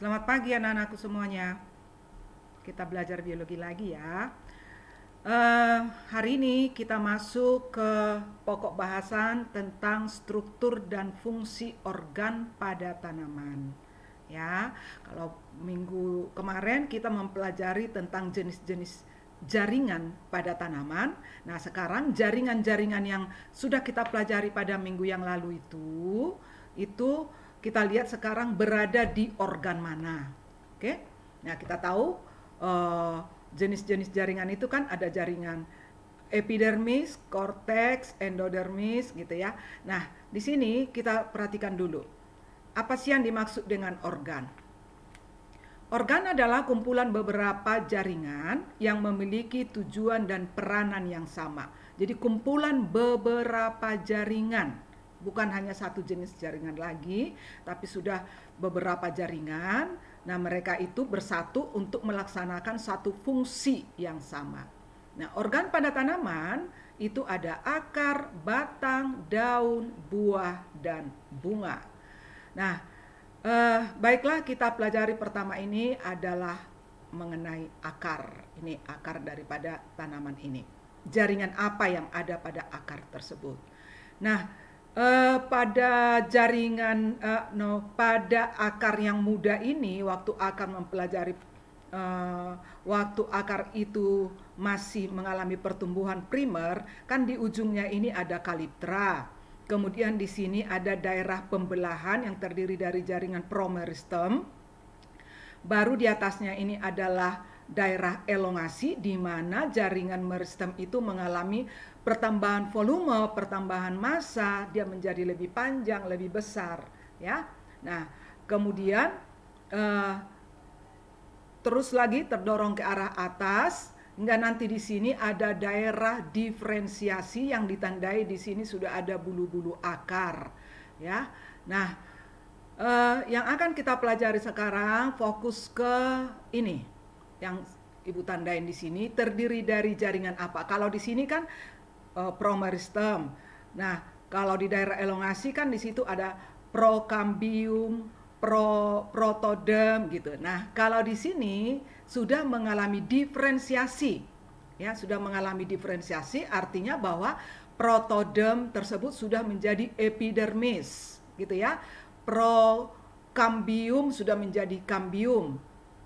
Selamat pagi anak-anakku semuanya. Kita belajar biologi lagi ya. Hari ini kita masuk ke pokok bahasan tentang struktur dan fungsi organ pada tanaman. Ya, kalau minggu kemarin kita mempelajari tentang jenis-jenis jaringan pada tanaman. Nah, sekarang jaringan-jaringan yang sudah kita pelajari pada minggu yang lalu itu kita lihat sekarang berada di organ mana. Oke? Nah, kita tahu jenis-jenis jaringan itu kan ada jaringan epidermis, korteks, endodermis gitu ya. Nah, di sini kita perhatikan dulu. Apa sih yang dimaksud dengan organ? Organ adalah kumpulan beberapa jaringan yang memiliki tujuan dan peranan yang sama. Jadi kumpulan beberapa jaringan, bukan hanya satu jenis jaringan lagi, tapi sudah beberapa jaringan. Nah, mereka itu bersatu untuk melaksanakan satu fungsi yang sama. Nah, organ pada tanaman itu ada akar, batang, daun, buah, dan bunga. Nah, baiklah, kita pelajari pertama ini adalah mengenai akar. Ini akar daripada tanaman ini. Jaringan apa yang ada pada akar tersebut? Nah, pada jaringan pada akar yang muda ini, waktu akan mempelajari waktu akar itu masih mengalami pertumbuhan primer, kan di ujungnya ini ada kaliptra. Kemudian di sini ada daerah pembelahan yang terdiri dari jaringan promeristem. Baru di atasnya ini adalah daerah elongasi, di mana jaringan meristem itu mengalami pertambahan volume, pertambahan massa, dia menjadi lebih panjang, lebih besar, ya. Nah, kemudian terus lagi terdorong ke arah atas, hingga nanti di sini ada daerah diferensiasi yang ditandai di sini sudah ada bulu-bulu akar, ya. Nah, yang akan kita pelajari sekarang fokus ke ini, yang ibu tandain di sini terdiri dari jaringan apa? Kalau di sini kan promeristem. Nah, kalau di daerah elongasi kan di situ ada prokambium, protodem gitu. Nah, kalau di sini sudah mengalami diferensiasi, ya, sudah mengalami diferensiasi, artinya bahwa protodem tersebut sudah menjadi epidermis, gitu ya. Prokambium sudah menjadi kambium.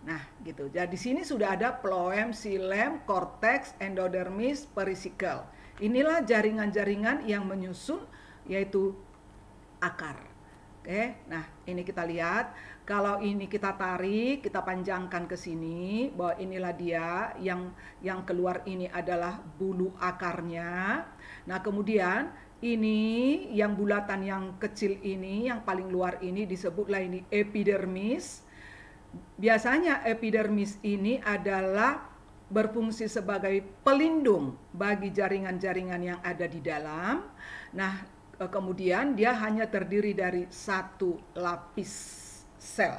Nah, gitu. Jadi di sini sudah ada phloem, xilem, korteks, endodermis, perisikkel. Inilah jaringan-jaringan yang menyusun, yaitu akar. Oke, nah ini kita lihat. Kalau ini kita tarik, kita panjangkan ke sini, bahwa inilah dia yang keluar ini adalah bulu akarnya. Nah, kemudian ini yang bulatan yang kecil ini, yang paling luar ini disebutlah ini epidermis. Biasanya epidermis ini adalah berfungsi sebagai pelindung bagi jaringan-jaringan yang ada di dalam. Nah, kemudian dia hanya terdiri dari satu lapis sel,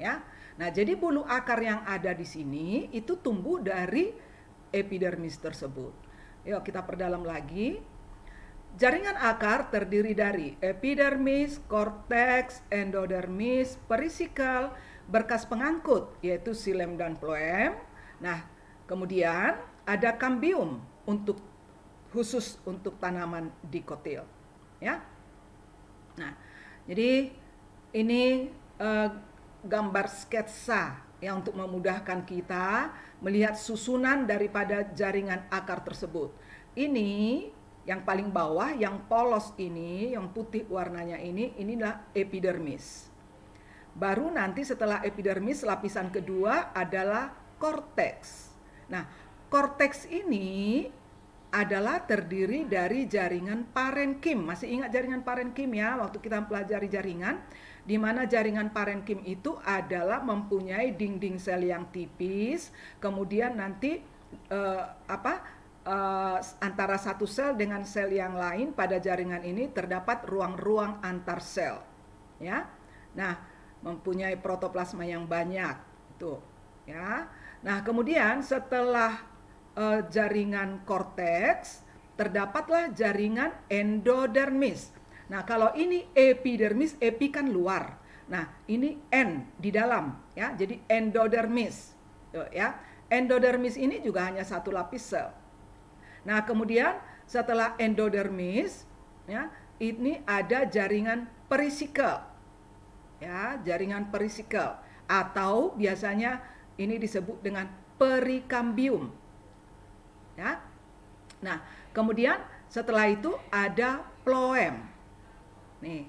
ya. Nah, jadi bulu akar yang ada di sini itu tumbuh dari epidermis tersebut. Yuk kita perdalam lagi. Jaringan akar terdiri dari epidermis, korteks, endodermis, perisikkel, berkas pengangkut yaitu xilem dan phloem. Nah, kemudian ada kambium khusus untuk tanaman dikotil, ya. Nah, jadi ini gambar sketsa yang untuk memudahkan kita melihat susunan daripada jaringan akar tersebut. Ini yang paling bawah, yang polos ini, yang putih warnanya inilah epidermis. Baru nanti setelah epidermis, lapisan kedua adalah korteks. Nah, korteks ini adalah terdiri dari jaringan parenkim. Masih ingat jaringan parenkim ya, waktu kita pelajari jaringan, di mana jaringan parenkim itu adalah mempunyai dinding sel yang tipis, kemudian nanti antara satu sel dengan sel yang lain pada jaringan ini terdapat ruang-ruang antar sel, ya. Nah, mempunyai protoplasma yang banyak, itu, ya. Nah, kemudian setelah jaringan korteks terdapatlah jaringan endodermis. Nah, kalau ini epidermis, epi kan luar. Nah, ini end di dalam ya. Jadi endodermis. Ya. Endodermis ini juga hanya satu lapis sel. Nah, kemudian setelah endodermis ya, ini ada jaringan perisikel. Ya, jaringan perisikel atau biasanya ini disebut dengan perikambium. Ya. Nah, kemudian setelah itu ada phloem. Nih,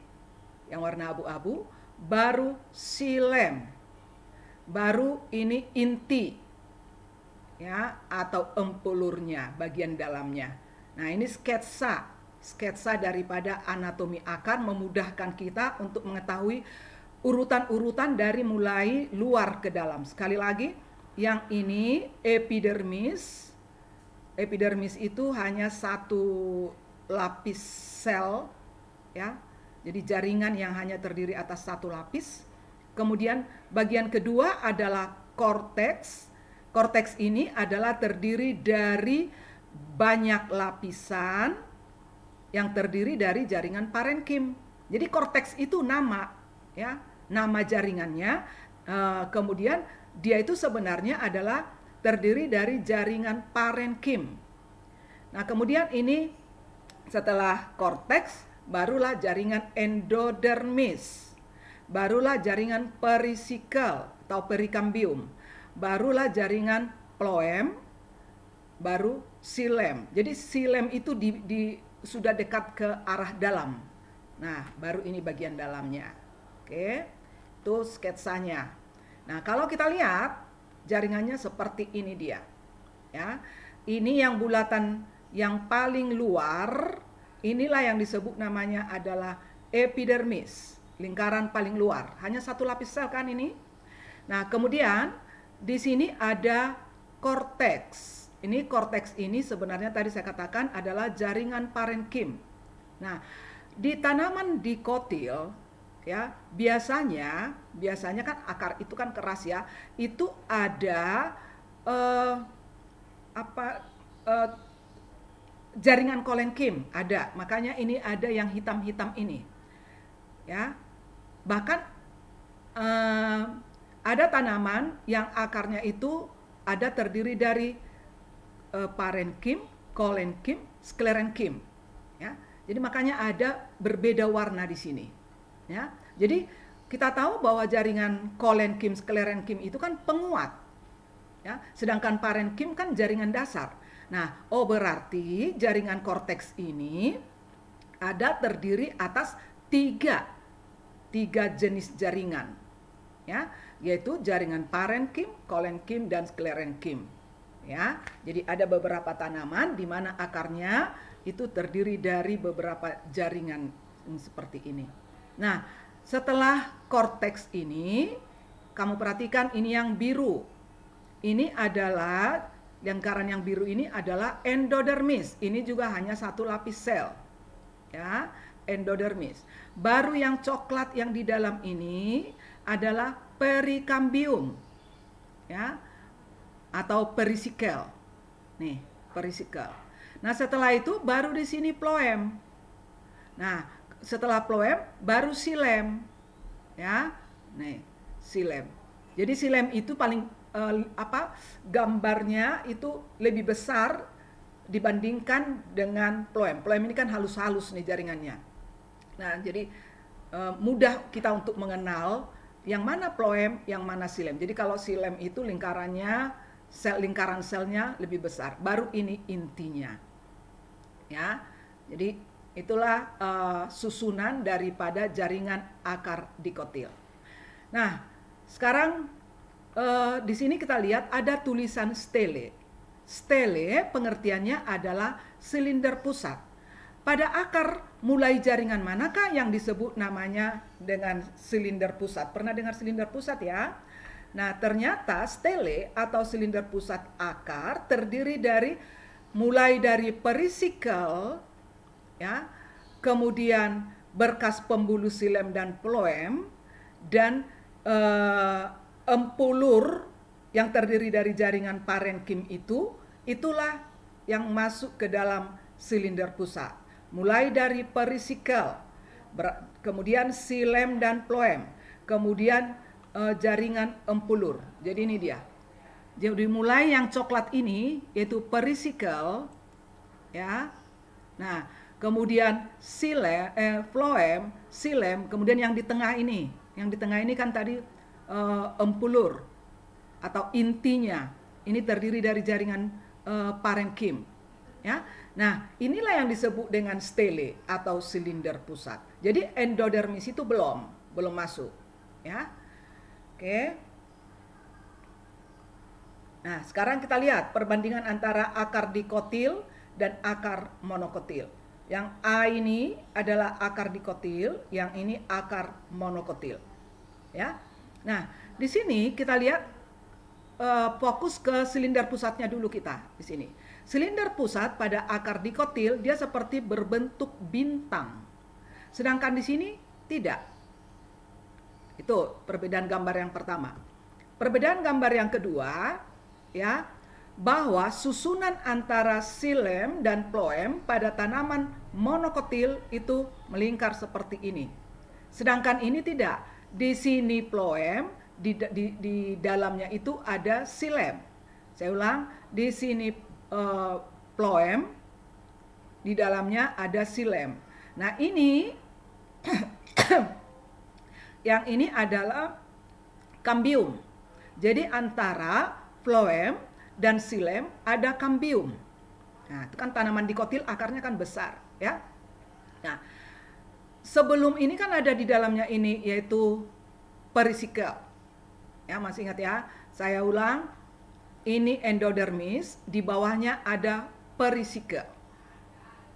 yang warna abu-abu, baru xilem. Baru ini inti. Ya, atau empulurnya, bagian dalamnya. Nah, ini sketsa daripada anatomi akar, memudahkan kita untuk mengetahui urutan-urutan dari mulai luar ke dalam. Sekali lagi, yang ini epidermis. Epidermis itu hanya satu lapis sel, ya. Jadi jaringan yang hanya terdiri atas satu lapis. Kemudian bagian kedua adalah korteks. Korteks ini adalah terdiri dari banyak lapisan yang terdiri dari jaringan parenkim. Jadi korteks itu nama, ya, nama jaringannya. Kemudian dia itu sebenarnya adalah terdiri dari jaringan parenkim. Nah, kemudian ini setelah korteks, barulah jaringan endodermis, barulah jaringan perisikel atau perikambium, barulah jaringan phloem, baru xilem. Jadi xilem itu sudah dekat ke arah dalam. Nah, baru ini bagian dalamnya. Oke, itu sketsanya. Nah, kalau kita lihat jaringannya seperti ini dia. Ya, ini yang bulatan yang paling luar, inilah yang disebut namanya adalah epidermis, lingkaran paling luar. Hanya satu lapis sel kan ini. Nah, kemudian di sini ada korteks. Ini korteks ini sebenarnya tadi saya katakan adalah jaringan parenkim. Nah, di tanaman dikotil ya, biasanya kan akar itu kan keras ya. Itu ada jaringan kolenkim ada. Makanya ini ada yang hitam-hitam ini. Ya. Bahkan ada tanaman yang akarnya itu ada terdiri dari parenkim, kolenkim, sklerenkim. Ya. Jadi makanya ada berbeda warna di sini. Ya. Jadi kita tahu bahwa jaringan kolenkim, sklerenkim itu kan penguat. Ya. Sedangkan parenkim kan jaringan dasar. Nah, berarti jaringan korteks ini ada terdiri atas tiga jenis jaringan. Ya, yaitu jaringan parenkim, kolenkim, dan sklerenkim. Ya, jadi ada beberapa tanaman di mana akarnya itu terdiri dari beberapa jaringan seperti ini. Nah, setelah korteks ini, kamu perhatikan ini yang biru. Ini adalah lingkaran yang biru ini adalah endodermis. Ini juga hanya satu lapis sel. Ya, endodermis. Baru yang coklat yang di dalam ini adalah perikambium. Ya. Atau perisikel. Nih, perisikel. Nah, setelah itu baru di sini phloem. Nah, setelah phloem baru xilem. Ya. Nih, xilem. Jadi xilem itu paling gambarnya itu lebih besar dibandingkan dengan phloem. Phloem ini kan halus-halus nih jaringannya. Nah, jadi mudah kita untuk mengenal yang mana phloem, yang mana xilem. Jadi kalau xilem itu lingkarannya lingkaran selnya lebih besar, baru ini intinya. Ya. Jadi itulah susunan daripada jaringan akar dikotil. Nah, sekarang di sini kita lihat ada tulisan stele. Stele pengertiannya adalah silinder pusat. Pada akar mulai jaringan manakah yang disebut namanya dengan silinder pusat? Pernah dengar silinder pusat ya? Nah, ternyata stele atau silinder pusat akar terdiri dari mulai dari perisikel ya, kemudian berkas pembuluh xilem dan phloem, dan empulur yang terdiri dari jaringan parenkim itulah yang masuk ke dalam silinder pusat. Mulai dari perisikel, kemudian xilem dan phloem, kemudian jaringan empulur. Jadi ini dia. Jadi mulai yang coklat ini yaitu perisikal, ya. Nah, kemudian floem, silem, kemudian yang di tengah ini. Yang di tengah ini kan tadi empulur atau intinya. Ini terdiri dari jaringan parenkim, ya. Nah, inilah yang disebut dengan stele atau silinder pusat. Jadi endodermis itu belum masuk, ya. Oke. Nah, sekarang kita lihat perbandingan antara akar dikotil dan akar monokotil. Yang A ini adalah akar dikotil, yang ini akar monokotil. Ya. Nah, di sini kita lihat fokus ke silinder pusatnya dulu kita di sini. Silinder pusat pada akar dikotil dia seperti berbentuk bintang. Sedangkan di sini tidak. Itu perbedaan gambar yang pertama. Perbedaan gambar yang kedua, ya, bahwa susunan antara silem dan floem pada tanaman monokotil itu melingkar seperti ini. Sedangkan ini tidak. Di sini floem, di dalamnya itu ada silem. Saya ulang, di sini floem, di dalamnya ada silem. Nah, ini yang ini adalah kambium. Jadi antara floem dan silem ada kambium. Nah, itu kan tanaman dikotil akarnya kan besar, ya. Nah, sebelum ini kan ada di dalamnya ini yaitu perisikal. Ya, masih ingat ya? Saya ulang. Ini endodermis, di bawahnya ada perisikal.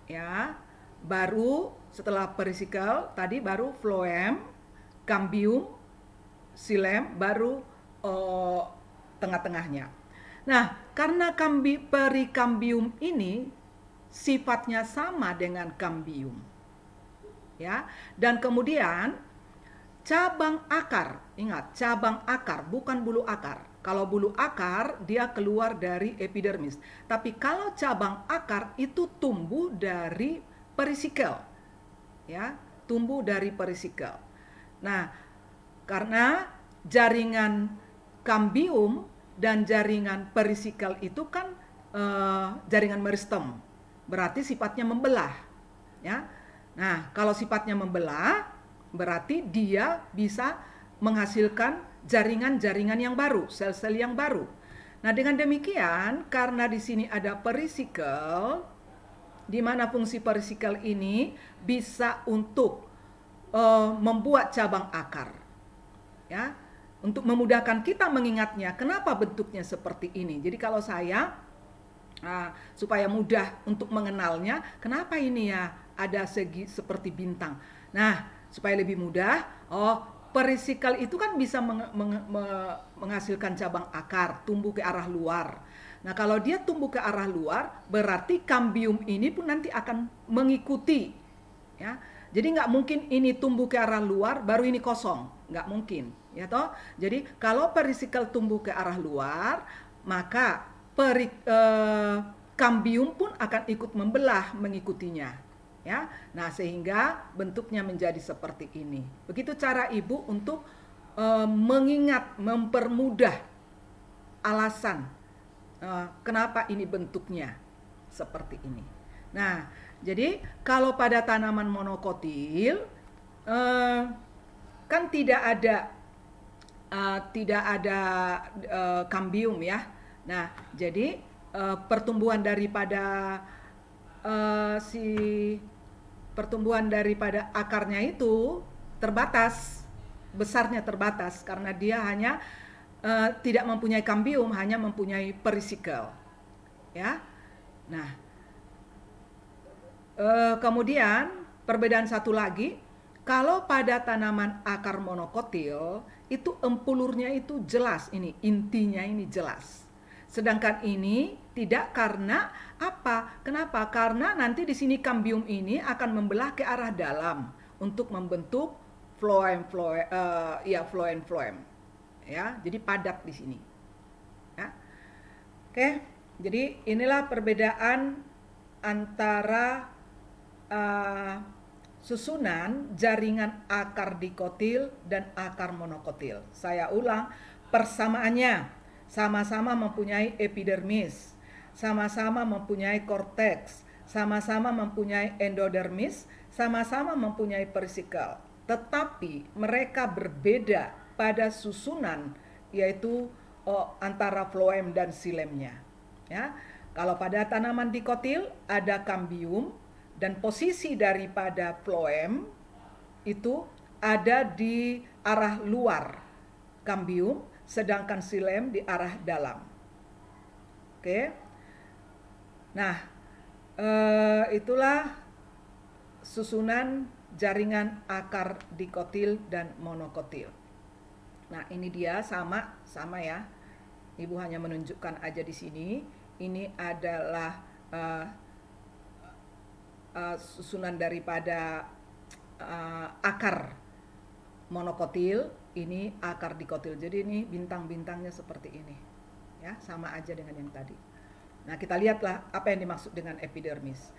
Ya. Baru setelah perisikal tadi baru floem, kambium, silem, baru tengah-tengahnya. Nah, karena perikambium ini sifatnya sama dengan kambium, ya, dan kemudian cabang akar, ingat cabang akar bukan bulu akar. Kalau bulu akar dia keluar dari epidermis, tapi kalau cabang akar itu tumbuh dari perisikal, ya, tumbuh dari perisikal. Nah, karena jaringan kambium dan jaringan perisikal itu kan jaringan meristem, berarti sifatnya membelah, ya. Nah, kalau sifatnya membelah, berarti dia bisa menghasilkan jaringan-jaringan yang baru, sel-sel yang baru. Nah, dengan demikian, karena di sini ada perisikal, di mana fungsi perisikal ini bisa untuk membuat cabang akar, ya, untuk memudahkan kita mengingatnya. Kenapa bentuknya seperti ini? Jadi kalau saya supaya mudah untuk mengenalnya, kenapa ini ya ada segi seperti bintang. Nah, supaya lebih mudah, perisikal itu kan bisa menghasilkan cabang akar, tumbuh ke arah luar. Nah, kalau dia tumbuh ke arah luar, berarti kambium ini pun nanti akan mengikuti, ya. Jadi nggak mungkin ini tumbuh ke arah luar, baru ini kosong, nggak mungkin, ya toh. Jadi kalau perisikal tumbuh ke arah luar, maka kambium pun akan ikut membelah mengikutinya. Ya, nah sehingga bentuknya menjadi seperti ini. Begitu cara ibu untuk mengingat, mempermudah alasan kenapa ini bentuknya seperti ini. Nah, jadi kalau pada tanaman monokotil kan tidak ada kambium, ya. Nah, jadi pertumbuhan daripada pertumbuhan daripada akarnya itu terbatas, besarnya terbatas karena dia hanya tidak mempunyai kambium, hanya mempunyai perisikal, ya. Nah, kemudian perbedaan satu lagi, kalau pada tanaman akar monokotil itu empulurnya itu jelas, ini intinya ini jelas. Sedangkan ini tidak, karena apa? Kenapa? Karena nanti di sini kambium ini akan membelah ke arah dalam untuk membentuk floem. Ya, jadi padat di sini. Ya. Oke, jadi inilah perbedaan antara susunan jaringan akar dikotil dan akar monokotil. Saya ulang, persamaannya sama-sama mempunyai epidermis, sama-sama mempunyai korteks, sama-sama mempunyai endodermis, sama-sama mempunyai perisikal. Tetapi mereka berbeda pada susunan, yaitu antara floem dan silemnya. Ya, kalau pada tanaman dikotil ada kambium dan posisi daripada floem itu ada di arah luar kambium, sedangkan silem di arah dalam. Oke. Nah, itulah susunan jaringan akar dikotil dan monokotil. Nah, ini dia sama ya. Ibu hanya menunjukkan aja di sini. Ini adalah susunan daripada akar monokotil, ini akar dikotil. Jadi ini bintang-bintangnya seperti ini. Ya, sama aja dengan yang tadi. Nah, kita lihatlah apa yang dimaksud dengan epidermis.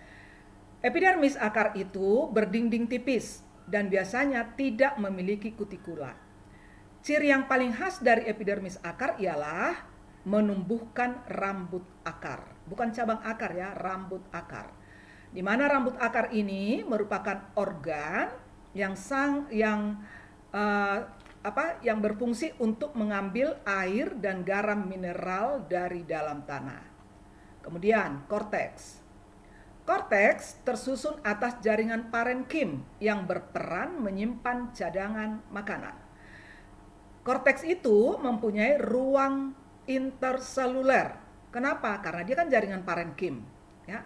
Epidermis akar itu berdinding tipis dan biasanya tidak memiliki kutikula. Ciri yang paling khas dari epidermis akar ialah menumbuhkan rambut akar. Bukan cabang akar ya, rambut akar. Di mana rambut akar ini merupakan organ yang berfungsi untuk mengambil air dan garam mineral dari dalam tanah. Kemudian korteks. Korteks tersusun atas jaringan parenkim yang berperan menyimpan cadangan makanan. Korteks itu mempunyai ruang interseluler. Kenapa? Karena dia kan jaringan parenkim. Ya.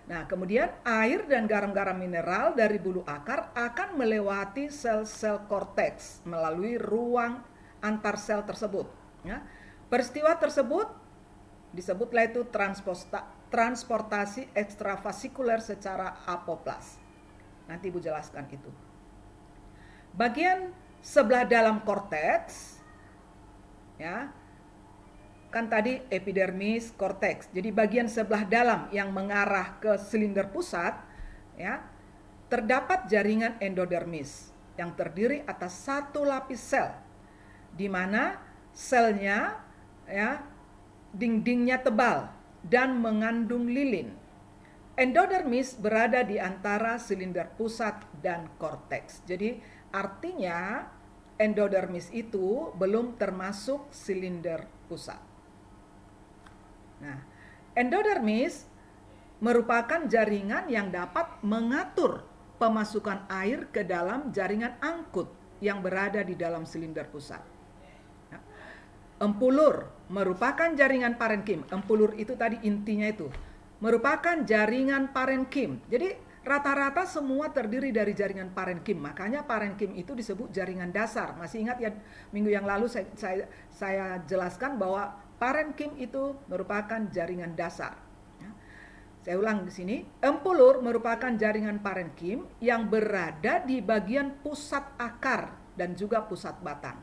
Nah, kemudian air dan garam-garam mineral dari bulu akar akan melewati sel-sel korteks melalui ruang antar sel tersebut. Ya. Peristiwa tersebut disebutlah itu transportasi ekstravasikuler secara apoplas. Nanti Ibu jelaskan itu. Bagian sebelah dalam korteks, ya, kan tadi epidermis, korteks. Jadi bagian sebelah dalam yang mengarah ke silinder pusat, ya, terdapat jaringan endodermis yang terdiri atas satu lapis sel, di mana selnya, ya, dindingnya tebal dan mengandung lilin. Endodermis berada di antara silinder pusat dan korteks. Jadi artinya endodermis itu belum termasuk silinder pusat. Nah, endodermis merupakan jaringan yang dapat mengatur pemasukan air ke dalam jaringan angkut yang berada di dalam silinder pusat. Empulur merupakan jaringan parenkim. Empulur itu tadi intinya itu merupakan jaringan parenkim. Jadi rata-rata semua terdiri dari jaringan parenkim. Makanya parenkim itu disebut jaringan dasar. Masih ingat ya, minggu yang lalu saya jelaskan bahwa parenkim itu merupakan jaringan dasar. Ya. Saya ulang di sini. Empulur merupakan jaringan parenkim yang berada di bagian pusat akar dan juga pusat batang.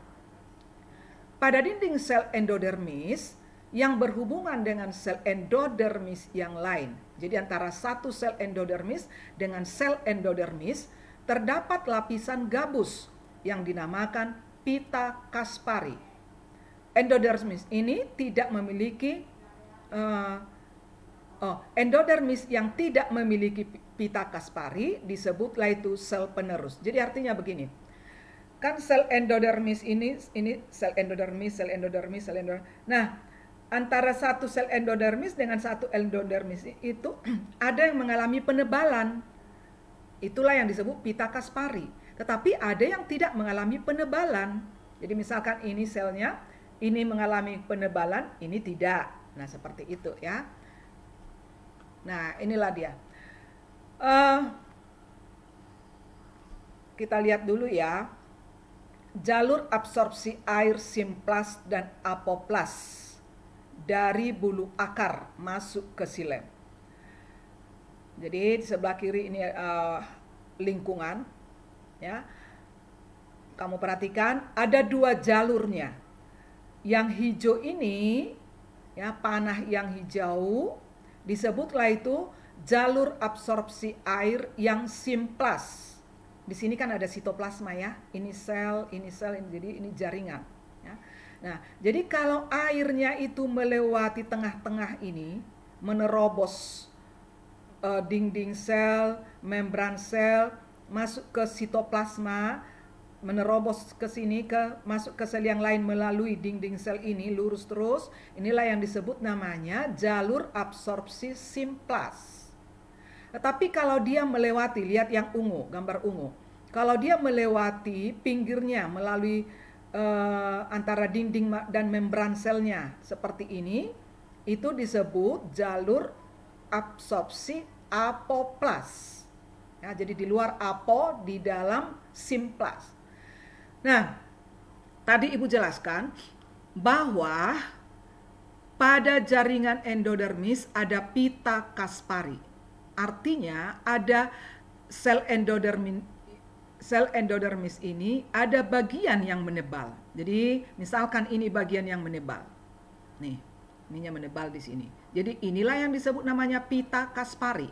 Pada dinding sel endodermis yang berhubungan dengan sel endodermis yang lain. Jadi antara satu sel endodermis dengan sel endodermis terdapat lapisan gabus yang dinamakan pita Kaspari. Endodermis ini tidak memiliki endodermis yang tidak memiliki pita Kaspari disebutlah itu sel penerus. Jadi artinya begini. Kan sel endodermis ini sel endodermis. Nah, antara satu sel endodermis dengan satu endodermis itu ada yang mengalami penebalan. Itulah yang disebut pita Kaspari. Tetapi ada yang tidak mengalami penebalan. Jadi misalkan ini selnya, ini mengalami penebalan, ini tidak. Nah, seperti itu ya. Nah, inilah dia. Kita lihat dulu ya. Jalur absorpsi air simplas dan apoplas dari bulu akar masuk ke silem. Jadi di sebelah kiri ini lingkungan, ya. Kamu perhatikan ada dua jalurnya. Yang hijau ini, ya, panah yang hijau disebutlah itu jalur absorpsi air yang simplas. di sini kan ada sitoplasma ya, ini sel, ini jadi ini jaringan. Ya. Nah, jadi kalau airnya itu melewati tengah-tengah ini, menerobos dinding sel, membran sel, masuk ke sitoplasma, menerobos ke sini, masuk ke sel yang lain melalui dinding sel ini, lurus terus, inilah yang disebut namanya jalur absorpsi simplas. Tetapi kalau dia melewati, lihat yang ungu, gambar ungu. Kalau dia melewati pinggirnya melalui antara dinding dan membran selnya seperti ini, itu disebut jalur absorpsi apoplas. Ya, jadi di luar apo, di dalam simplas. Nah, tadi Ibu jelaskan bahwa pada jaringan endodermis ada pita Kaspari. Artinya ada sel endodermis ini ada bagian yang menebal. Jadi misalkan ini bagian yang menebal. Nih, ininya menebal di sini. Jadi inilah yang disebut namanya pita Kaspari.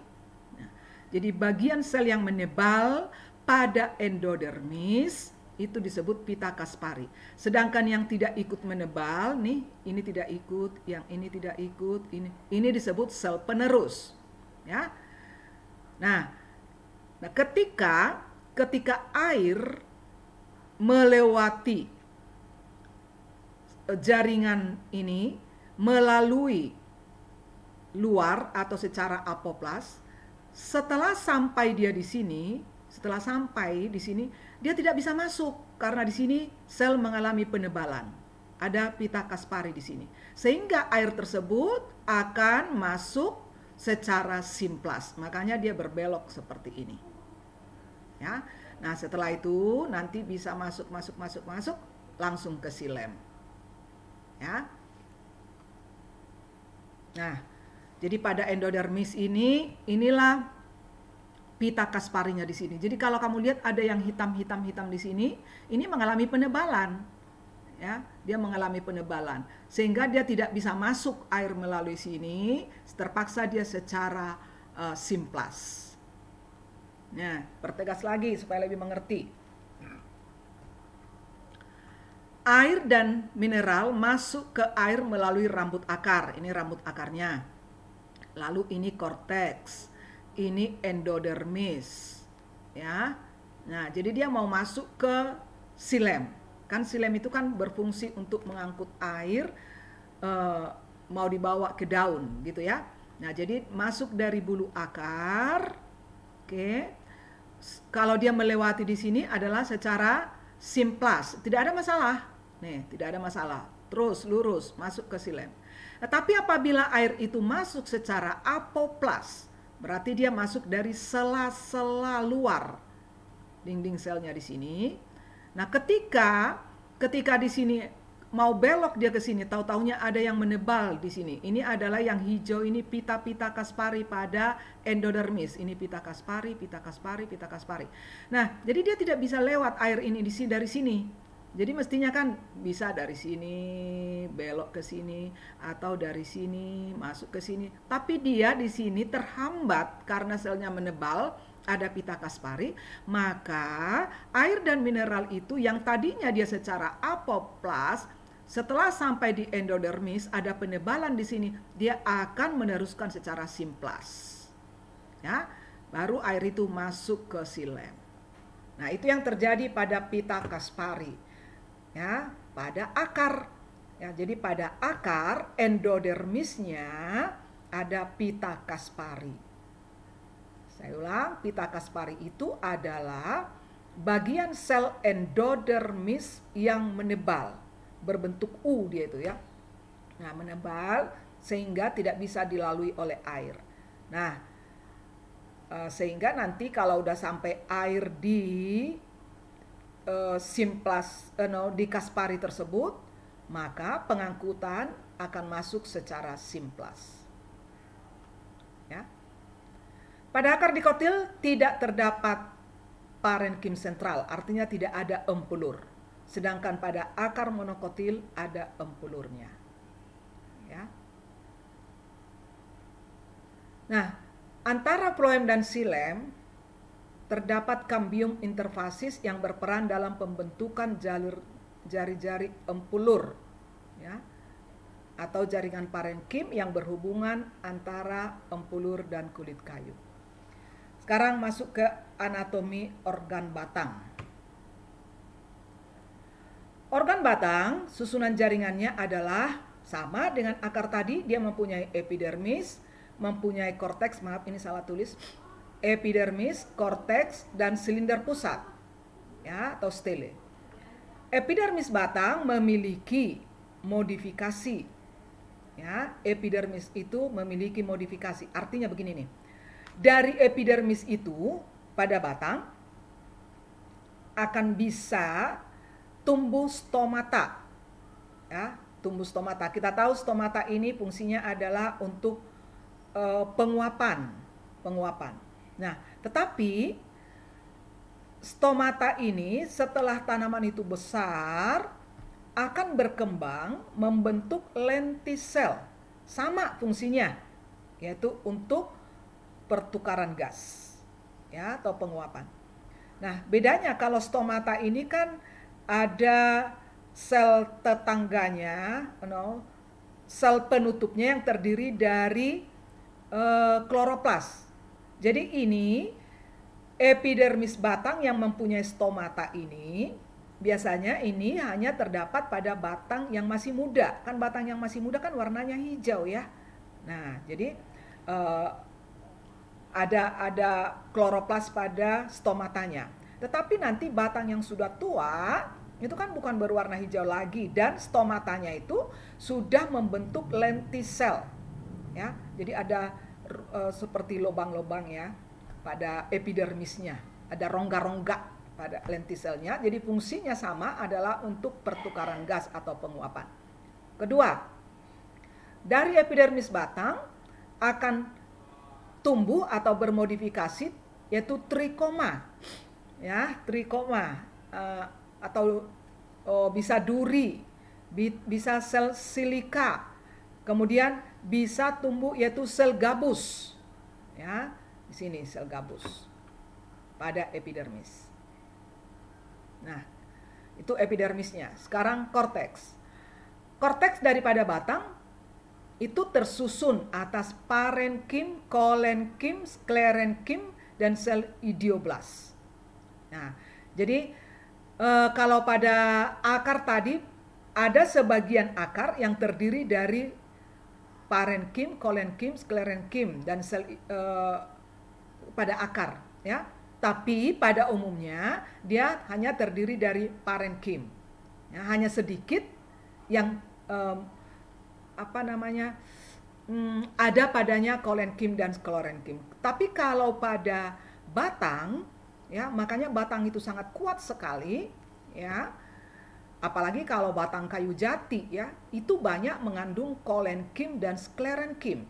Nah, jadi bagian sel yang menebal pada endodermis itu disebut pita Kaspari. Sedangkan yang tidak ikut menebal, nih, ini tidak ikut, yang ini tidak ikut, ini disebut sel penerus. Ya. Nah, ketika air melewati jaringan ini melalui luar atau secara apoplas, setelah sampai di sini, dia tidak bisa masuk karena di sini sel mengalami penebalan. Ada pita Kaspari di sini. Sehingga air tersebut akan masuk secara simplas, makanya dia berbelok seperti ini. Ya, nah setelah itu nanti bisa masuk langsung ke silem. Ya, nah jadi pada endodermis inilah pita Kasparinya di sini. Jadi kalau kamu lihat ada yang hitam di sini, ini mengalami penebalan. Ya, dia mengalami penebalan sehingga dia tidak bisa masuk air melalui sini, terpaksa dia secara simplas. Nah, pertegas lagi supaya lebih mengerti. Air dan mineral masuk ke air melalui rambut akar. Ini rambut akarnya. Lalu ini korteks, ini endodermis. Ya. Nah, jadi dia mau masuk ke silem. Kan silem itu kan berfungsi untuk mengangkut air, mau dibawa ke daun gitu ya. Nah, jadi masuk dari bulu akar. Oke. Kalau dia melewati di sini adalah secara simplas, tidak ada masalah. Nih, tidak ada masalah. Terus lurus masuk ke silem. Tetapi apabila air itu masuk secara apoplas, berarti dia masuk dari sela-sela luar dinding selnya di sini. Nah, ketika di sini mau belok dia ke sini, tahu-taunya ada yang menebal di sini. Ini adalah yang hijau ini pita Kaspari pada endodermis. Ini pita Kaspari. Nah, jadi dia tidak bisa lewat air ini dari sini. Jadi mestinya kan bisa dari sini belok ke sini atau dari sini masuk ke sini. Tapi dia di sini terhambat karena selnya menebal, ada pita Kaspari, maka air dan mineral itu yang tadinya dia secara apoplas, setelah sampai di endodermis ada penebalan di sini, dia akan meneruskan secara simplas. Ya, baru air itu masuk ke silem. Nah, itu yang terjadi pada pita Kaspari. Ya, pada akar. Ya, jadi pada akar endodermisnya ada pita Kaspari. Saya ulang, pita Kaspari itu adalah bagian sel endodermis yang menebal, berbentuk U dia itu ya. Nah, menebal sehingga tidak bisa dilalui oleh air. Nah, sehingga nanti kalau udah sampai air di simplas di Kaspari tersebut, maka pengangkutan akan masuk secara simplas. Ya. Pada akar dikotil tidak terdapat parenkim sentral, artinya tidak ada empulur. Sedangkan pada akar monokotil ada empulurnya. Ya. Nah, antara floem dan silem terdapat cambium interfasis yang berperan dalam pembentukan jalur jari-jari empulur, ya, atau jaringan parenkim yang berhubungan antara empulur dan kulit kayu. Sekarang masuk ke anatomi organ batang. Organ batang, susunan jaringannya adalah sama dengan akar tadi, dia mempunyai epidermis, mempunyai korteks, maaf ini salah tulis, epidermis, korteks, dan silinder pusat, ya, atau stele. Epidermis batang memiliki modifikasi, ya, epidermis itu memiliki modifikasi. Artinya begini nih, dari epidermis itu pada batang akan bisa tumbuh stomata, ya, tumbuh stomata. Kita tahu stomata ini fungsinya adalah untuk penguapan. Nah, tetapi stomata ini setelah tanaman itu besar akan berkembang membentuk lentisel. Sama fungsinya, yaitu untuk pertukaran gas, ya, atau penguapan. Nah, bedanya kalau stomata ini kan ada sel tetangganya, sel penutupnya yang terdiri dari kloroplas. Jadi ini epidermis batang yang mempunyai stomata ini biasanya ini hanya terdapat pada batang yang masih muda. Kan batang yang masih muda kan warnanya hijau, ya. Nah, jadi ada kloroplas pada stomatanya. Tetapi nanti batang yang sudah tua itu kan bukan berwarna hijau lagi dan stomatanya itu sudah membentuk lentisel, ya. Jadi ada seperti lubang-lubang, ya, pada epidermisnya, ada rongga-rongga pada lentiselnya. Jadi fungsinya sama, adalah untuk pertukaran gas atau penguapan. Kedua, dari epidermis batang akan tumbuh atau bermodifikasi yaitu trikoma, ya, trikoma, atau bisa duri, bisa sel silika, kemudian bisa tumbuh yaitu sel gabus, ya, di sini sel gabus pada epidermis. Nah, itu epidermisnya. Sekarang korteks. Korteks daripada batang itu tersusun atas parenkim, kolenkim, sklerenkim, dan sel idioblast. Nah, jadi kalau pada akar tadi ada sebagian akar yang terdiri dari parenkim, kolenkim, sklerenkim, dan sel pada akar, ya. Tapi pada umumnya dia hanya terdiri dari parenkim, ya, hanya sedikit yang ada padanya kolenkim dan sklerenkim. Tapi kalau pada batang, ya, makanya batang itu sangat kuat sekali, ya. Apalagi kalau batang kayu jati, ya, itu banyak mengandung kolenkim dan sklerenkim.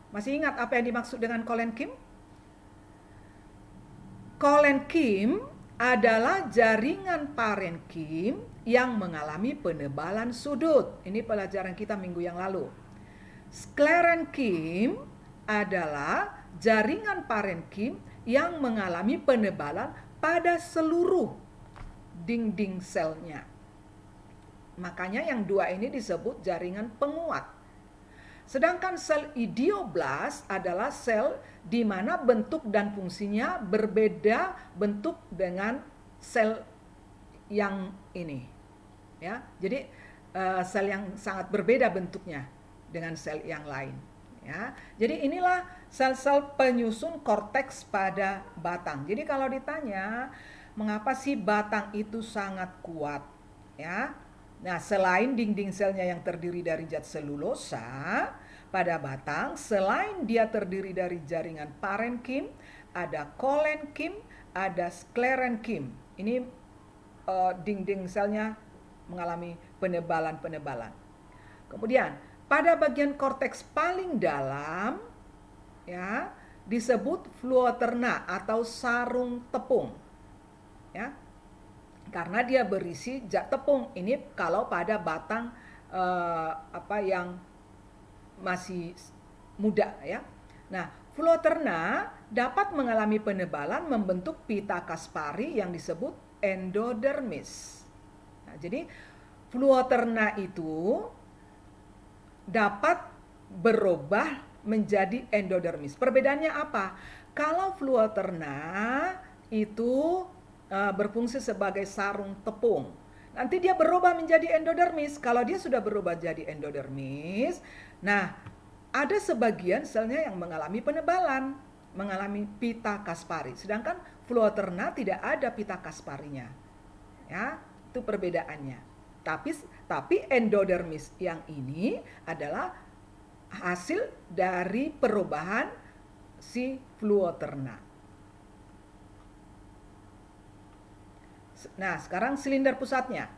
Masih ingat apa yang dimaksud dengan kolenkim? Kolenkim adalah jaringan parenkim yang mengalami penebalan sudut. Ini pelajaran kita minggu yang lalu. Sklerenkim adalah jaringan parenkim yang mengalami penebalan pada seluruh dinding selnya. Makanya yang dua ini disebut jaringan penguat. Sedangkan sel idioblast adalah sel di mana bentuk dan fungsinya berbeda bentuk dengan sel yang ini, ya. Jadi sel yang sangat berbeda bentuknya dengan sel yang lain, ya. Jadi inilah sel-sel penyusun korteks pada batang. Jadi kalau ditanya mengapa sih batang itu sangat kuat, ya. Nah, selain dinding selnya yang terdiri dari zat selulosa, pada batang selain dia terdiri dari jaringan parenkim, ada kolenkim, ada sklerenkim. Ini dinding selnya mengalami penebalan-penebalan. Kemudian pada bagian korteks paling dalam, ya, disebut fluoterna atau sarung tepung, ya. Karena dia berisi zat tepung. Ini kalau pada batang yang masih muda, ya. Nah, fluoterna dapat mengalami penebalan membentuk pita Kaspari yang disebut endodermis. Nah, jadi Fluoterna itu dapat berubah menjadi endodermis. Perbedaannya apa? Kalau Fluoterna itu berfungsi sebagai sarung tepung, nanti dia berubah menjadi endodermis. Kalau dia sudah berubah jadi endodermis, nah ada sebagian selnya yang mengalami penebalan, mengalami pita Kaspari. Sedangkan Fluoterna tidak ada pita Kasparinya. Ya, itu perbedaannya. Tapi endodermis yang ini adalah hasil dari perubahan si Fluoterna. Nah, sekarang silinder pusatnya.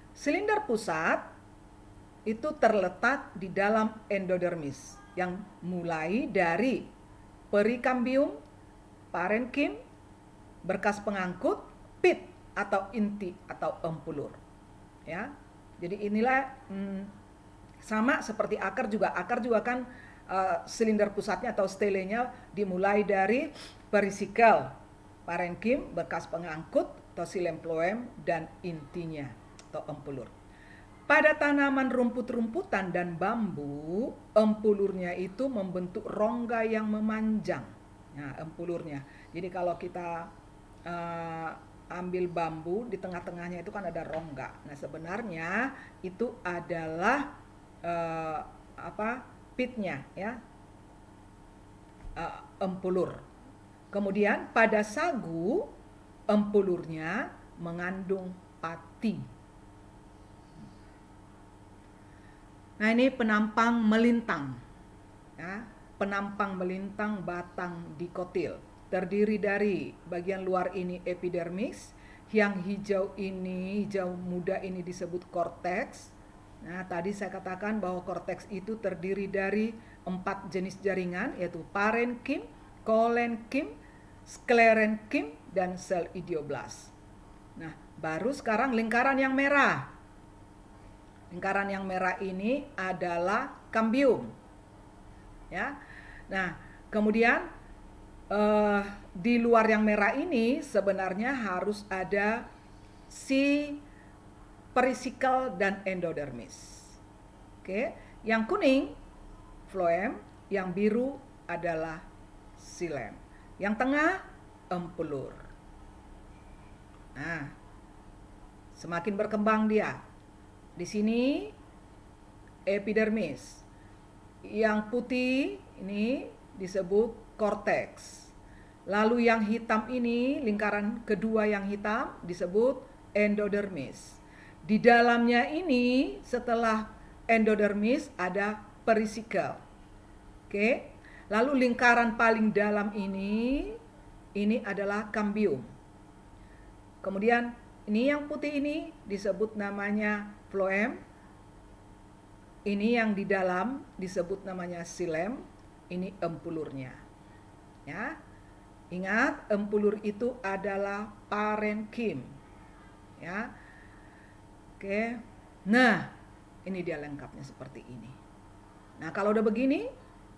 Silinder pusat itu terletak di dalam endodermis yang mulai dari perikambium, parenkim, berkas pengangkut, pit atau inti atau empulur. Ya, jadi inilah sama seperti akar juga kan silinder pusatnya atau stelenya dimulai dari perisikel, parenkim, berkas pengangkut atau xilem phloem, dan intinya atau empulur. Pada tanaman rumput-rumputan dan bambu, empulurnya itu membentuk rongga yang memanjang. Nah, empulurnya. Jadi kalau kita ambil bambu, di tengah-tengahnya itu kan ada rongga. Nah, sebenarnya itu adalah pitnya, ya, empulur. Kemudian pada sagu, empulurnya mengandung pati. Nah, ini penampang melintang, ya, penampang melintang batang dikotil. Terdiri dari bagian luar ini epidermis, yang hijau ini, hijau muda ini disebut korteks. Nah, tadi saya katakan bahwa korteks itu terdiri dari 4 jenis jaringan, yaitu parenkim, kolenkim, sklerenkim, dan sel idioblast. Nah, baru sekarang lingkaran yang merah. Lingkaran yang merah ini adalah kambium. Ya. Nah, kemudian di luar yang merah ini sebenarnya harus ada si perisikel dan endodermis. Oke, yang kuning phloem, yang biru adalah xilem. Yang tengah empulur. Nah, semakin berkembang dia. Di sini epidermis. Yang putih ini disebut korteks. Lalu yang hitam ini, lingkaran kedua yang hitam disebut endodermis. Di dalamnya ini setelah endodermis ada perisikel. Oke. Lalu lingkaran paling dalam ini adalah kambium. Kemudian ini yang putih ini disebut namanya phloem. Ini yang di dalam disebut namanya xilem. Ini empulurnya. Ya. Ingat, empulur itu adalah parenkim. Ya. Oke. Nah, ini dia lengkapnya seperti ini. Nah, kalau udah begini,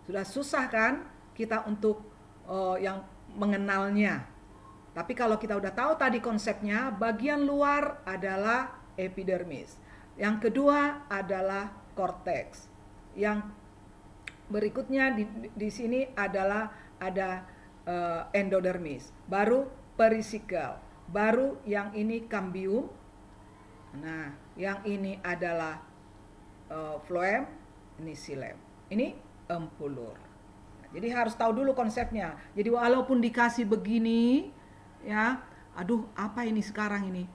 sudah susah kan kita untuk yang mengenalnya. Tapi kalau kita udah tahu tadi konsepnya, bagian luar adalah epidermis. Yang kedua adalah korteks. Yang berikutnya di sini adalah ada endodermis. Baru perisikel. Baru yang ini kambium. Nah, yang ini adalah phloem, ini xilem. Ini empulur. Jadi harus tahu dulu konsepnya. Jadi walaupun dikasih begini, ya, aduh apa ini sekarang ini.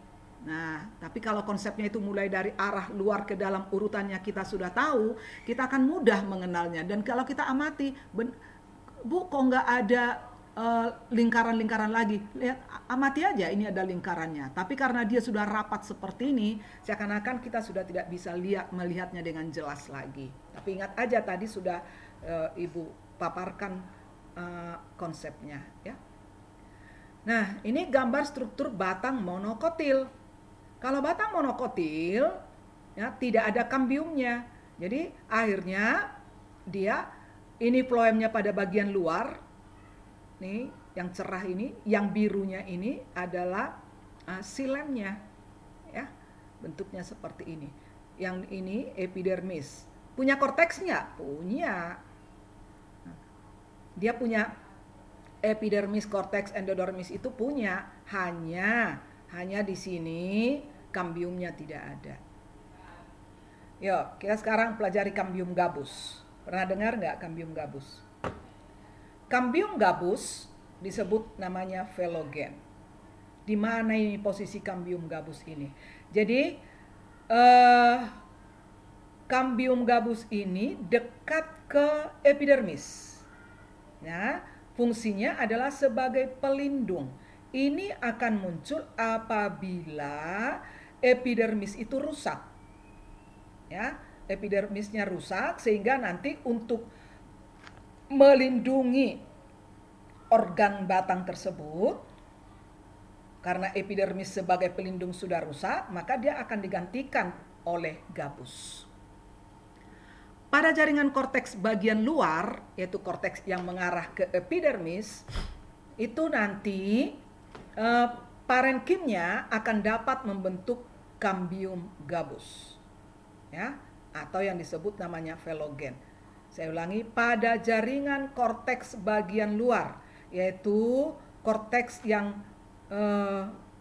Nah, tapi kalau konsepnya itu mulai dari arah luar ke dalam urutannya kita sudah tahu, kita akan mudah mengenalnya. Dan kalau kita amati, Bu kok nggak ada lingkaran-lingkaran lagi, lihat, amati aja ini ada lingkarannya. Tapi karena dia sudah rapat seperti ini, seakan-akan kita sudah tidak bisa melihatnya dengan jelas lagi. Tapi ingat aja tadi sudah Ibu paparkan konsepnya, ya. Nah, ini gambar struktur batang monokotil. Kalau batang monokotil, ya, tidak ada kambiumnya. Jadi akhirnya dia ini phloemnya pada bagian luar, nih yang cerah ini, yang birunya ini adalah silemnya, ya, bentuknya seperti ini. Yang ini epidermis. Punya korteks nggak? Punya. Dia punya epidermis, korteks, endodermis itu punya. Hanya di sini kambiumnya tidak ada. Yuk, kita sekarang pelajari kambium gabus. Pernah dengar nggak kambium gabus? Kambium gabus disebut namanya velogen. Di mana ini posisi kambium gabus ini? Jadi kambium gabus ini dekat ke epidermis. Ya, fungsinya adalah sebagai pelindung. Ini akan muncul apabila epidermis itu rusak. Ya, epidermisnya rusak sehingga nanti untuk melindungi organ batang tersebut, karena epidermis sebagai pelindung sudah rusak, maka dia akan digantikan oleh gabus. Pada jaringan korteks bagian luar, yaitu korteks yang mengarah ke epidermis, itu nanti parenkimnya akan dapat membentuk kambium gabus, ya, atau yang disebut namanya velogen. Saya ulangi, pada jaringan korteks bagian luar, yaitu korteks yang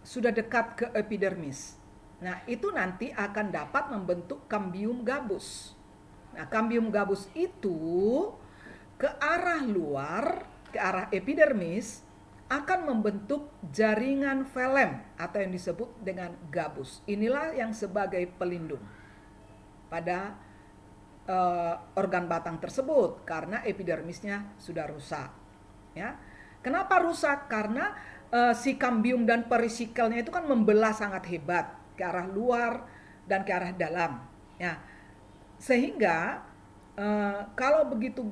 sudah dekat ke epidermis. Nah, itu nanti akan dapat membentuk kambium gabus. Nah, kambium gabus itu ke arah luar, ke arah epidermis, akan membentuk jaringan velem atau yang disebut dengan gabus. Inilah yang sebagai pelindung pada organ batang tersebut karena epidermisnya sudah rusak. Ya, kenapa rusak? Karena si kambium dan perisikelnya itu kan membelah sangat hebat ke arah luar dan ke arah dalam. Ya, sehingga kalau begitu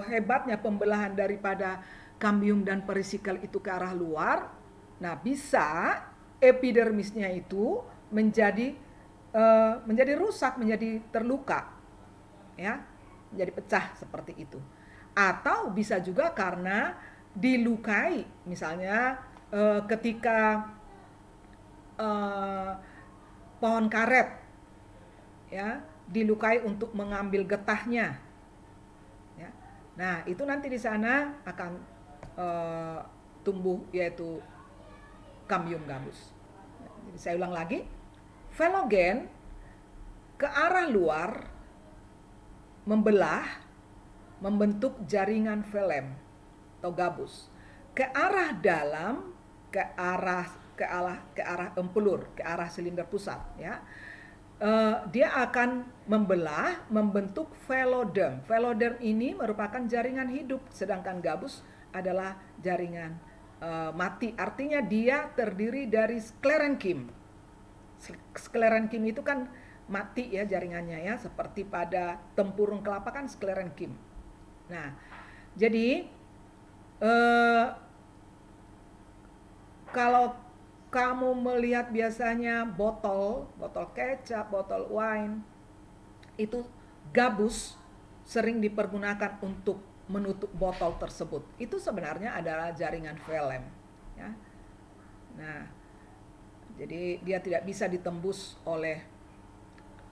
hebatnya pembelahan daripada kambium dan perisikel itu ke arah luar, nah bisa epidermisnya itu menjadi rusak, menjadi terluka, ya, menjadi pecah seperti itu. Atau bisa juga karena dilukai, misalnya ketika pohon karet, ya, dilukai untuk mengambil getahnya, ya. Nah, itu nanti di sana akan tumbuh yaitu kambium gabus. Jadi saya ulang lagi, velogen ke arah luar membelah, membentuk jaringan velem atau gabus. Ke arah dalam, ke arah empelur, ke arah silinder pusat, ya. Dia akan membelah, membentuk veloderm. Veloderm ini merupakan jaringan hidup, sedangkan gabus adalah jaringan mati. Artinya dia terdiri dari sklerenkim. Sklerenkim itu kan mati ya jaringannya, ya, seperti pada tempurung kelapa kan sklerenkim. Nah, jadi kalau kamu melihat biasanya botol kecap, botol wine, itu gabus sering dipergunakan untuk menutup botol tersebut. Itu sebenarnya adalah jaringan velem, ya. Nah, jadi dia tidak bisa ditembus oleh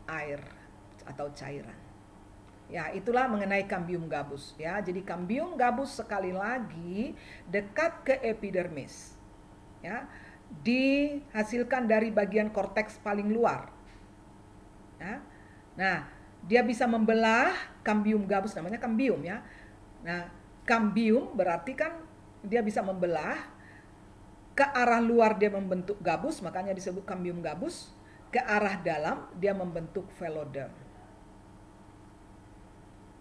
air atau cairan. Ya, itulah mengenai kambium gabus, ya. Jadi kambium gabus sekali lagi dekat ke epidermis, ya, dihasilkan dari bagian korteks paling luar, ya. Nah, dia bisa membelah kambium gabus, namanya kambium, ya. Nah, kambium berarti kan dia bisa membelah ke arah luar, dia membentuk gabus, makanya disebut kambium gabus. Ke arah dalam dia membentuk veloderm.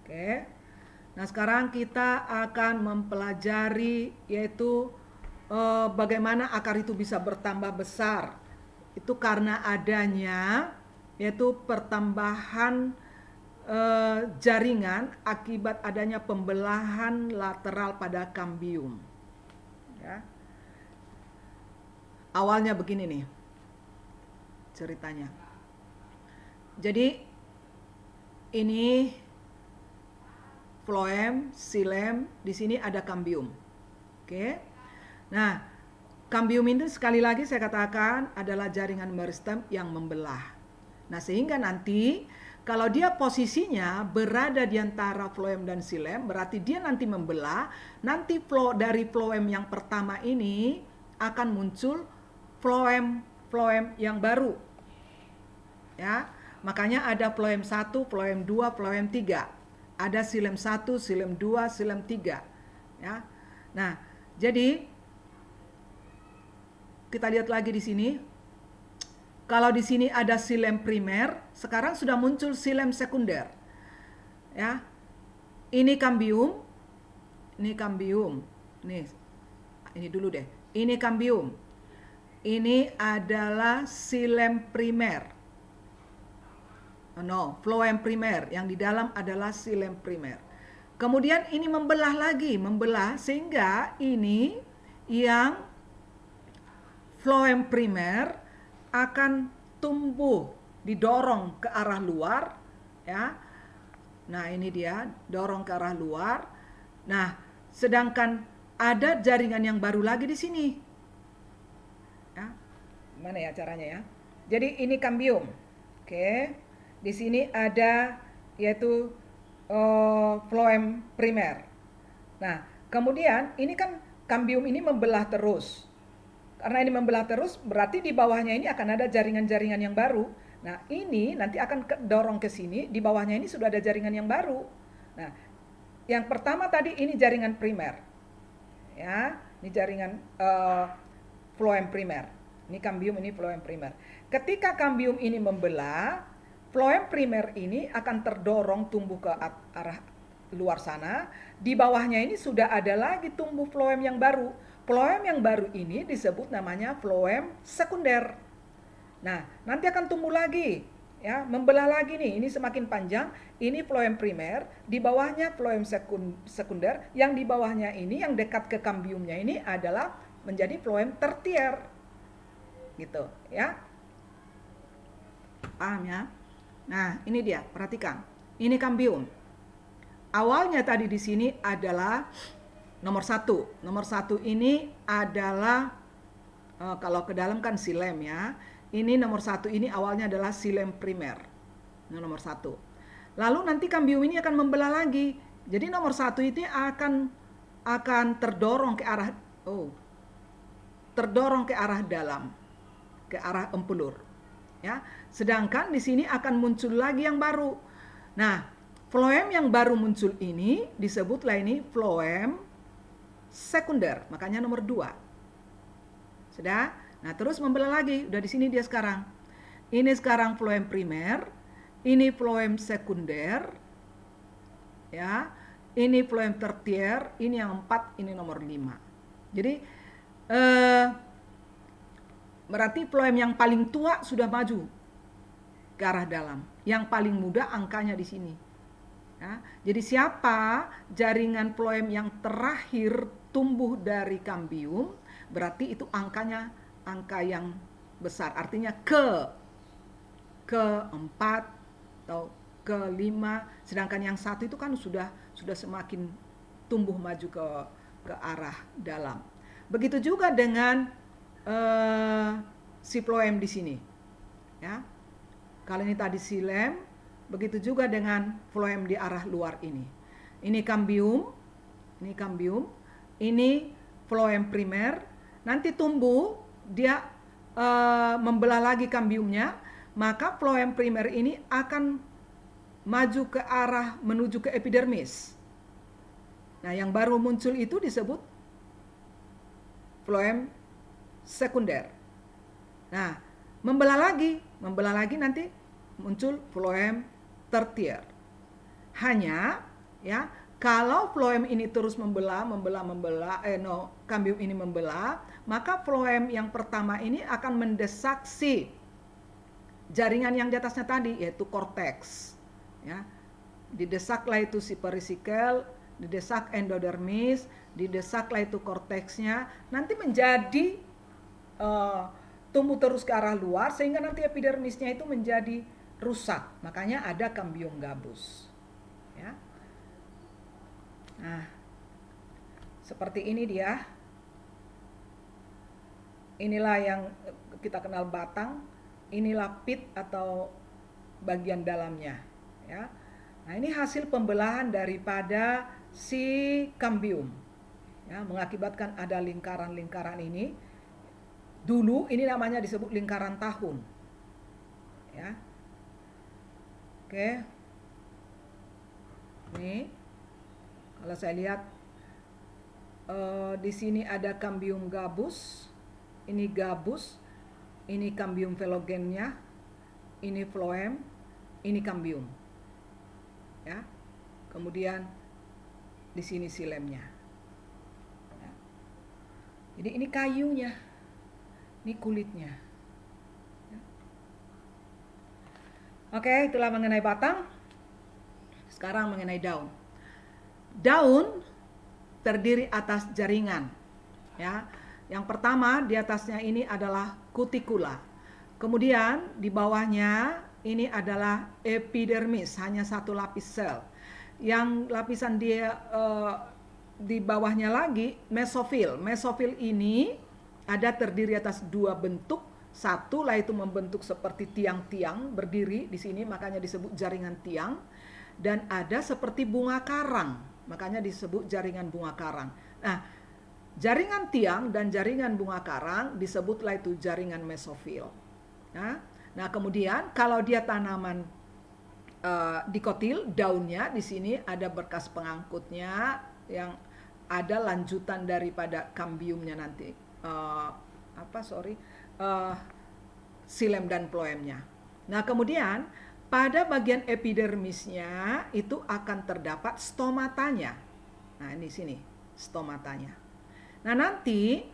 Oke. Nah, sekarang kita akan mempelajari yaitu bagaimana akar itu bisa bertambah besar. Itu karena adanya yaitu pertambahan jaringan akibat adanya pembelahan lateral pada kambium, ya. Awalnya begini nih ceritanya. Jadi ini floem, silem, di sini ada kambium. Oke. Nah, kambium itu sekali lagi saya katakan adalah jaringan meristem yang membelah. Nah, sehingga nanti kalau dia posisinya berada di antara floem dan xilem, berarti dia nanti membelah. Nanti dari floem yang pertama ini akan muncul floem yang baru. Ya, makanya ada floem 1, floem 2, floem 3. Ada xilem 1, xilem 2, xilem 3. Ya. Nah, jadi kita lihat lagi di sini. Kalau di sini ada xilem primer, sekarang sudah muncul xilem sekunder. Ya. Ini kambium. Nih. Ini dulu deh. Ini kambium. Ini adalah xilem primer. No, floem primer. Yang di dalam adalah xilem primer. Kemudian ini membelah lagi, sehingga ini yang floem primer akan tumbuh, didorong ke arah luar, ya. Nah, ini dia, dorong ke arah luar. Nah, sedangkan ada jaringan yang baru lagi di sini. Ya. Mana ya caranya ya? Jadi ini kambium. Oke. Di sini ada yaitu floem primer. Nah, kemudian ini kan kambium ini membelah terus. Karena ini membelah terus, berarti di bawahnya ini akan ada jaringan-jaringan yang baru. Nah, ini nanti akan dorong ke sini, di bawahnya ini sudah ada jaringan yang baru. Nah, yang pertama tadi ini jaringan primer. Ya, ini jaringan floem primer. Ini kambium, ini floem primer. Ketika kambium ini membelah, floem primer ini akan terdorong tumbuh ke arah luar sana. Di bawahnya ini sudah ada lagi tumbuh floem yang baru. Floem yang baru ini disebut namanya floem sekunder. Nah, nanti akan tumbuh lagi, ya, membelah lagi nih. Ini semakin panjang. Ini floem primer, di bawahnya floem sekunder. Yang di bawahnya ini, yang dekat ke kambiumnya ini adalah menjadi floem tertier, gitu, ya. Paham ya? Nah, ini dia. Perhatikan. Ini kambium. Awalnya tadi di sini adalah nomor 1. Nomor 1 ini adalah kalau ke dalam kan xilem ya. Ini nomor 1 ini awalnya adalah xilem primer. Ini nomor 1. Lalu nanti kambium ini akan membelah lagi. Jadi nomor 1 itu akan terdorong ke arah dalam, ke arah empulur. Ya. Sedangkan di sini akan muncul lagi yang baru. Nah, floem yang baru muncul ini disebutlah ini floem sekunder, makanya nomor 2. Sudah? Nah, terus membelah lagi, udah di sini dia sekarang. Ini sekarang floem primer, ini floem sekunder, ya. Ini floem tertier, ini yang 4, ini nomor 5. Jadi berarti floem yang paling tua sudah maju ke arah dalam. Yang paling muda angkanya di sini. Ya, jadi siapa jaringan floem yang terakhir tumbuh dari kambium, berarti itu angkanya angka yang besar. Artinya ke-4 atau ke-5, sedangkan yang 1 itu kan sudah semakin tumbuh maju ke arah dalam. Begitu juga dengan si floem di sini. Ya. Kalau ini tadi xilem, begitu juga dengan floem di arah luar ini. Ini kambium, ini floem primer. Nanti tumbuh, dia membelah lagi kambiumnya, maka floem primer ini akan maju ke arah menuju ke epidermis. Nah, yang baru muncul itu disebut floem sekunder. Nah, membelah lagi nanti muncul floem tertier. Hanya ya, kalau floem ini terus kambium ini membelah, maka floem yang pertama ini akan mendesak si jaringan yang di atasnya tadi, yaitu korteks. Ya, didesaklah itu si perisikel, didesak endodermis, didesaklah itu korteksnya, nanti menjadi tumbuh terus ke arah luar sehingga nanti epidermisnya itu menjadi rusak. Makanya ada kambium gabus. Ya. Nah, seperti ini dia. inilah yang kita kenal batang, inilah pit atau bagian dalamnya, ya. Nah, ini hasil pembelahan daripada si kambium, ya, mengakibatkan ada lingkaran-lingkaran ini. Dulu ini namanya disebut lingkaran tahun, ya. Oke, ini kalau saya lihat di sini ada kambium gabus, ini gabus, ini kambium velogennya, ini phloem, ini kambium, ya. Kemudian di sini silemnya. Ya. Jadi ini kayunya, ini kulitnya. Ya. Oke, itulah mengenai batang. Sekarang mengenai daun. Daun terdiri atas jaringan, ya. Yang pertama di atasnya ini adalah kutikula. Kemudian di bawahnya ini adalah epidermis, hanya satu lapis sel. Yang lapisan dia di bawahnya lagi mesofil. Mesofil ini ada terdiri atas dua bentuk. Satu lah itu membentuk seperti tiang-tiang berdiri di sini, makanya disebut jaringan tiang. Dan ada seperti bunga karang, makanya disebut jaringan bunga karang. Nah, jaringan tiang dan jaringan bunga karang disebutlah itu jaringan mesofil. Nah, kemudian kalau dia tanaman dikotil, daunnya di sini ada berkas pengangkutnya yang ada lanjutan daripada kambiumnya nanti, silem dan phloemnya. Nah, kemudian pada bagian epidermisnya itu akan terdapat stomatanya. Nah, ini sini stomatanya. Nah, nanti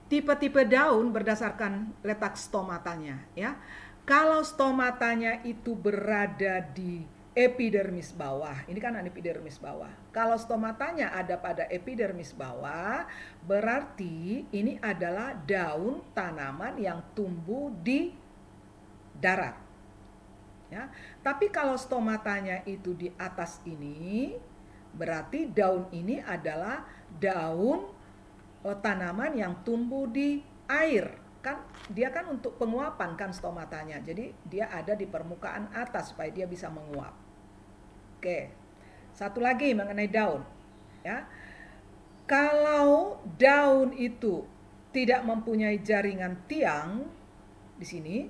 tipe-tipe daun berdasarkan letak stomatanya, ya. Kalau stomatanya itu berada di epidermis bawah, ini kan epidermis bawah. Kalau stomatanya ada pada epidermis bawah, berarti ini adalah daun tanaman yang tumbuh di darat. Ya, tapi kalau stomatanya itu di atas ini, berarti daun ini adalah daun tanaman yang tumbuh di air. Kan dia kan untuk penguapan kan stomatanya. Jadi dia ada di permukaan atas supaya dia bisa menguap. Oke. Satu lagi mengenai daun, ya. Kalau daun itu tidak mempunyai jaringan tiang di sini,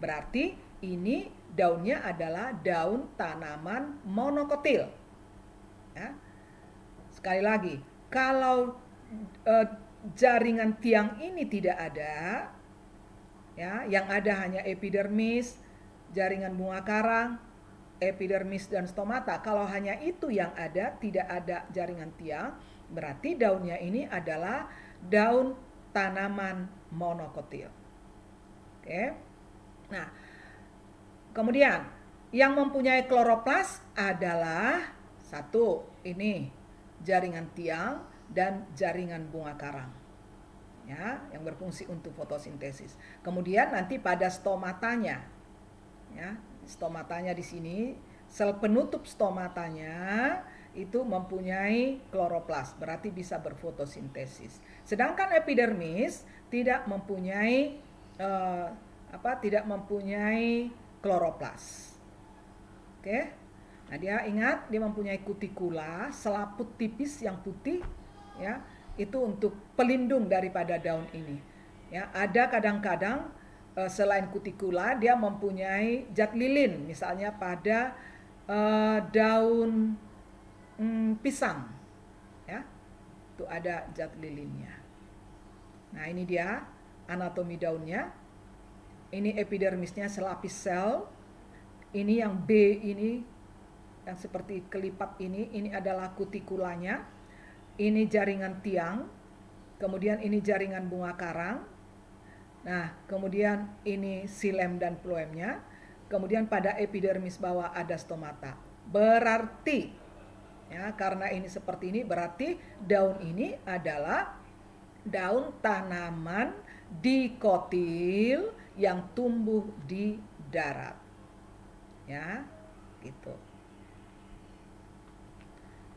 berarti ini daunnya adalah daun tanaman monokotil. Ya. Sekali lagi, kalau jaringan tiang ini tidak ada, ya, yang ada hanya epidermis, jaringan bunga karang, epidermis dan stomata. Kalau hanya itu yang ada, tidak ada jaringan tiang, berarti daunnya ini adalah daun tanaman monokotil. Oke. Nah, kemudian yang mempunyai kloroplas adalah satu, ini jaringan tiang dan jaringan bunga karang, ya, yang berfungsi untuk fotosintesis. Kemudian nanti pada stomatanya, ya, stomatanya di sini, sel penutup stomatanya itu mempunyai kloroplas, berarti bisa berfotosintesis. Sedangkan epidermis tidak mempunyai tidak mempunyai kloroplas. Oke. Nah, dia ingat dia mempunyai kutikula, selaput tipis yang putih, ya. Itu untuk pelindung daripada daun ini. Ya, ada kadang-kadang selain kutikula dia mempunyai zat lilin, misalnya pada daun pisang, ya. Itu ada zat lilinnya. Nah, ini dia anatomi daunnya. Ini epidermisnya selapis sel. Ini yang B ini, yang seperti kelipat ini adalah kutikulanya. Ini jaringan tiang. Kemudian ini jaringan bunga karang. Nah, kemudian ini silem dan phloemnya. Kemudian pada epidermis bawah ada stomata. Berarti, ya, karena ini seperti ini, berarti daun ini adalah daun tanaman dikotil yang tumbuh di darat, ya, gitu.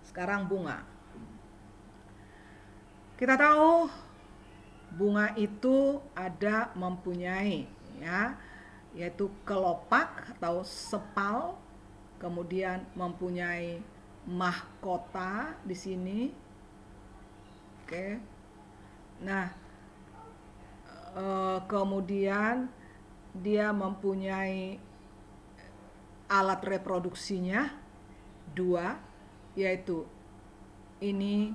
Sekarang bunga. Kita tahu bunga itu ada mempunyai ya, yaitu kelopak atau sepal, kemudian mempunyai mahkota di sini. Oke. Nah, kemudian dia mempunyai alat reproduksinya 2, yaitu ini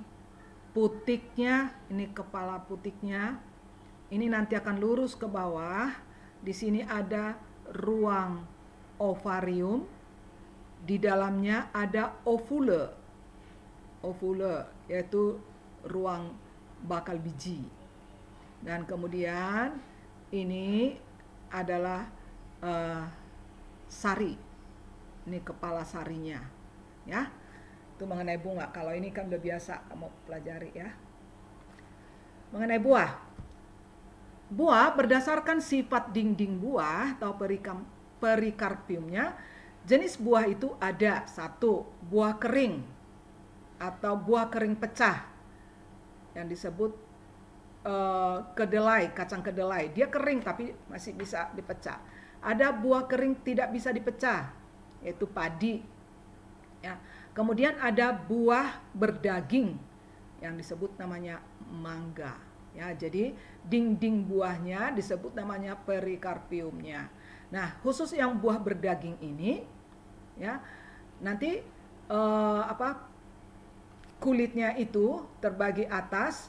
putiknya, ini kepala putiknya. Ini nanti akan lurus ke bawah. Di sini ada ruang ovarium. Di dalamnya ada ovule. Ovule yaitu ruang bakal biji. Dan kemudian ini adalah sari. Ini kepala sarinya. Ya. Itu mengenai bunga. Kalau ini kan udah biasa kamu pelajari ya. Mengenai buah. Buah berdasarkan sifat dinding buah atau perikarpiumnya, jenis buah itu ada 1, buah kering atau buah kering pecah yang disebut kedelai, kacang kedelai. Dia kering tapi masih bisa dipecah. Ada buah kering tidak bisa dipecah, yaitu padi. Ya. Kemudian ada buah berdaging yang disebut namanya mangga. Ya, jadi dinding buahnya disebut namanya perikarpiumnya. Nah, khusus yang buah berdaging ini, ya, nanti kulitnya itu terbagi atas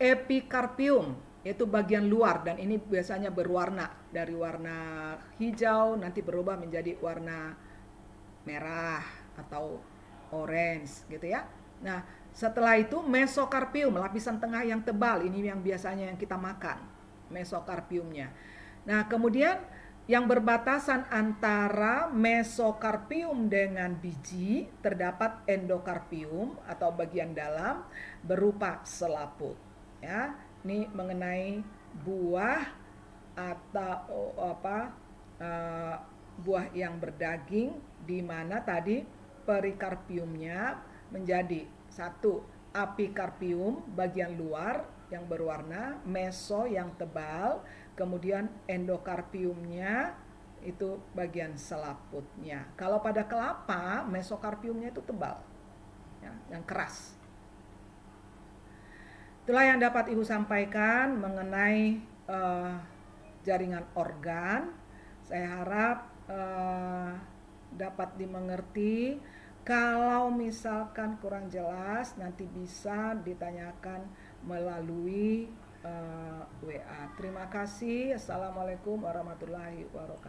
epikarpium, yaitu bagian luar, dan ini biasanya berwarna dari warna hijau nanti berubah menjadi warna merah atau orange gitu ya. Nah, setelah itu mesokarpium, lapisan tengah yang tebal, ini yang biasanya yang kita makan, mesokarpiumnya. Nah, kemudian yang berbatasan antara mesokarpium dengan biji terdapat endokarpium atau bagian dalam berupa selaput. Ya, ini mengenai buah atau buah yang berdaging, di mana tadi perikarpiumnya menjadi 1 apikarpium bagian luar yang berwarna, meso yang tebal, kemudian endokarpiumnya itu bagian selaputnya. Kalau pada kelapa, mesokarpiumnya itu tebal, ya, yang keras. Itulah yang dapat Ibu sampaikan mengenai jaringan organ. Saya harap dapat dimengerti. Kalau misalkan kurang jelas, nanti bisa ditanyakan melalui WA. Terima kasih. Assalamualaikum warahmatullahi wabarakatuh.